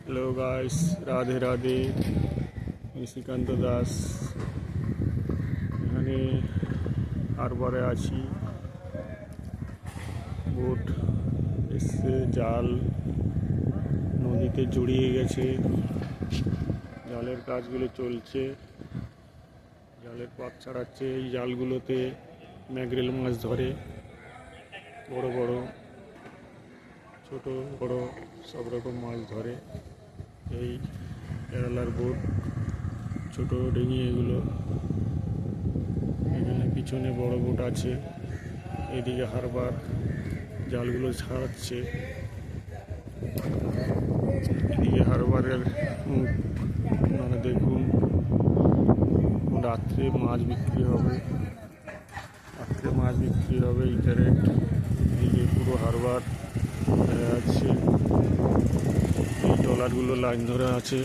Hello guys, Radhe Radhe. Nishikanta Das এখানে হারবারে আছি। বোট এসছে, জাল নদীতে জড়িয়ে গেছে, জালের কাজগুলো চলছে, জালের পাত ছাড়াচ্ছে। এই জালগুলোতে ম্যাকরেল মাছ ধরে, বড় বড় ছোট বড় সব রকম মাছ ধরে। এই কেরালার বোট, ছোট ডিঙি এগুলো। এখানে পিছনে বড় বোট আছে, এদিকে হারবার জালগুলো ছাড়াচ্ছে। এদিকে হারবারের মুখ আপনারা দেখুন। রাত্রে মাছ বিক্রি হবে, এই ক্যারেট। এদিকে পুরো হারবার আছে, এই ট্রলারগুলো লাইন ধরে আছে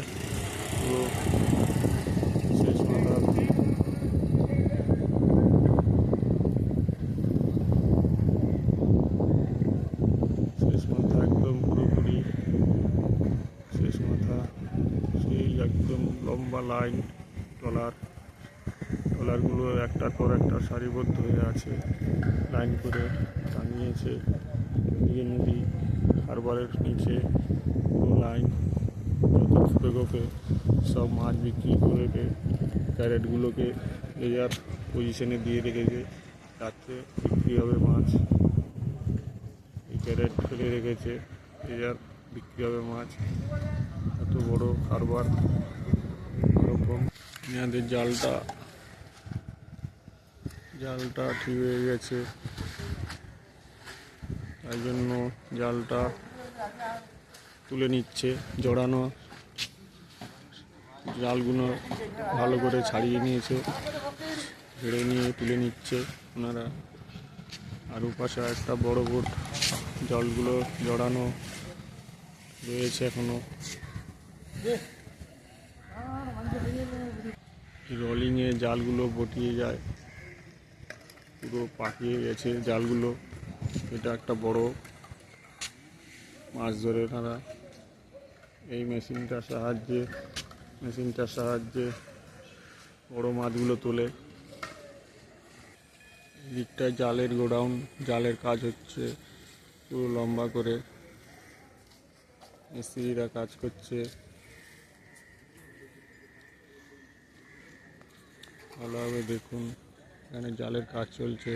পুরো শেষ মাথা অব্দি। শেষ মাথা একদম পুরোপুরি শেষ মাথা, সেই একদম লম্বা লাইন। ট্রলারগুলো একটার পর একটা সারিবদ্ধ হয়ে আছে, লাইন করে টানিয়েছে। এদিকে নদী, হারবারের নিচে পুরো লাইন, যত ফুটে গোপে সব মাছ বিক্রি করে ক্যারেটগুলোকে এজার পজিশনে দিয়ে রেখেছে। রাত্রে বিক্রি হবে মাছ। এই ক্যারেট ফেলে রেখেছে, এজার বিক্রি হবে মাছ। এত বড় হারবার। এরকম আমাদের জালটা ঠিক হয়ে গেছে, তাই জন্য জালটা তুলে নিচ্ছে। জড়ানো জালগুলো ভালো করে ছাড়িয়ে নিয়েছে, ঝেড়ে নিয়ে তুলে নিচ্ছে ওনারা। আর ওপাশে একটা বড় বোট, জলগুলো জড়ানো রয়েছে এখনো। রোলিংয়ে জালগুলো বটিয়ে যায়, পুরো পাকিয়ে গেছে জালগুলো। এটা একটা বড় মাছ ধরে তারা এই মেশিনটার সাহায্যে বড় মাছগুলো তোলে। দিকটায় জালের গোডাউন, জালের কাজ হচ্ছে পুরো লম্বা করে, মিস্ত্রিরা কাজ করছে ভালোভাবে দেখুন। এখানে জালের কাজ চলছে,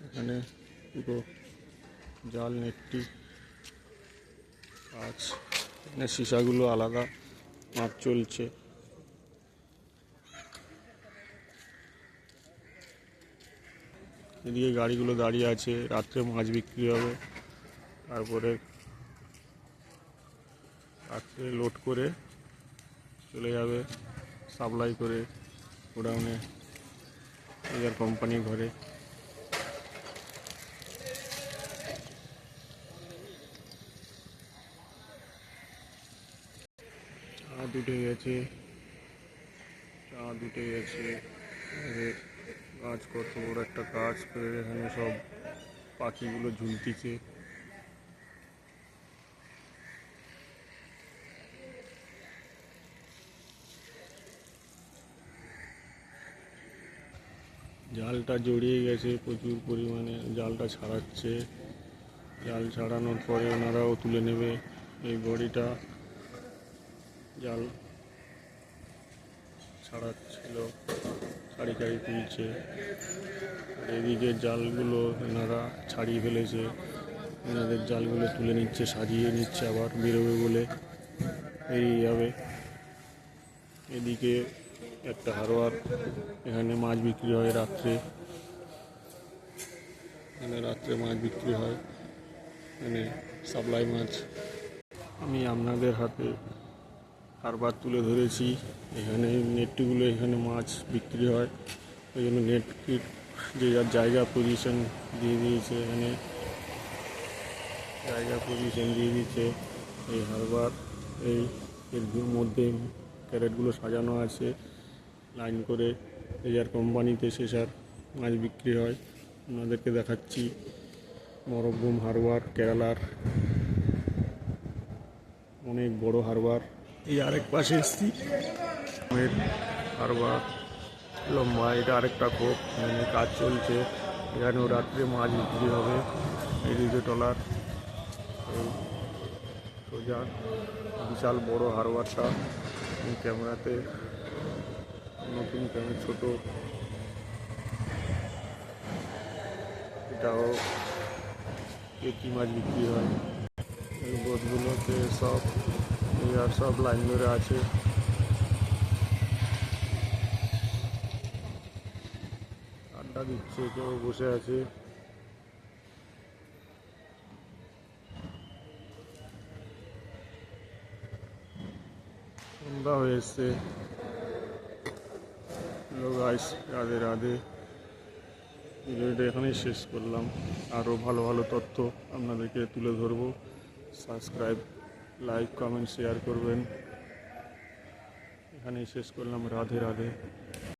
এখানে পুরো জাল নেটটি কাজ, এখানে সীসাগুলো আলাদা মাছ চলছে। এদিকে গাড়িগুলো দাঁড়িয়ে আছে, রাত্রে মাছ বিক্রি হবে। তারপরে রাত্রে লোড করে চলে যাবে সাপ্লাই করে গোডাউনে, এদের কোম্পানির ঘরে। চাঁদ উঠে গেছে। গাছ, কত বড় একটা গাছ, এখানে সব পাখিগুলো ঝুলতিছে। জালটা জড়িয়ে গেছে প্রচুর পরিমাণে, জালটা ছাড়াচ্ছে। জাল ছাড়ানোর পরে ওনারাও তুলে নেবে। এই বডিটা জাল ছাড়াচ্ছিল, সারি তুলছে। এদিকে জালগুলো এনারা ছাড়িয়ে ফেলেছে, এনাদের জালগুলো তুলে নিচ্ছে, সাজিয়ে নিচ্ছে, আবার বেরোবে বলে বেরিয়ে যাবে। এদিকে একটা হারবার, এখানে মাছ বিক্রি হয় রাত্রে, মাছ বিক্রি হয়, এখানে সাপ্লাই মাছ। আমি আপনাদের হাতে হারবার তুলে ধরেছি। এখানে নেটগুলো, এখানে মাছ বিক্রি হয়, ওই জন্য নেট যে যার জায়গা পজিশন দিয়ে দিয়েছে, এখানে জায়গা পজিশন দিয়ে দিচ্ছে। এই হারবার, এর মধ্যে ক্যারেটগুলো সাজানো আছে লাইন করে। এজার কোম্পানিতে শেষার মাছ বিক্রি হয়। আপনাদেরকে দেখাচ্ছি মরগ্গুম হারবার, কেরালার। অনেক বড় হারবার। এই আরেক পাশে এসছি হারবার লম্বা, এটা আরেকটা খোপ, এখানে কাজ চলছে। এখানেও রাত্রে মাছ বিক্রি হবে। এদিকে টলার এই সোজা বিশাল বড় হারবারটা। ক্যামেরাতে নতুন ক্যামেরা ছোট, এটাও কি মাছ বিক্রি হয়। এই বোটগুলোতে সব আর সব লাইন ধরে আছে। আড্ডা দিচ্ছে, কেউ বসে আছে। সন্ধ্যা হয়ে এসছে। গাইস, রাধে রাধে। ভিডিওটা এখানেই শেষ করলাম। আরও ভালো ভালো তথ্য আপনাদেরকে তুলে ধরবো। সাবস্ক্রাইব, লাইক, কমেন্ট, শেয়ার করবেন। এখানেই শেষ করলাম। রাধে রাধে।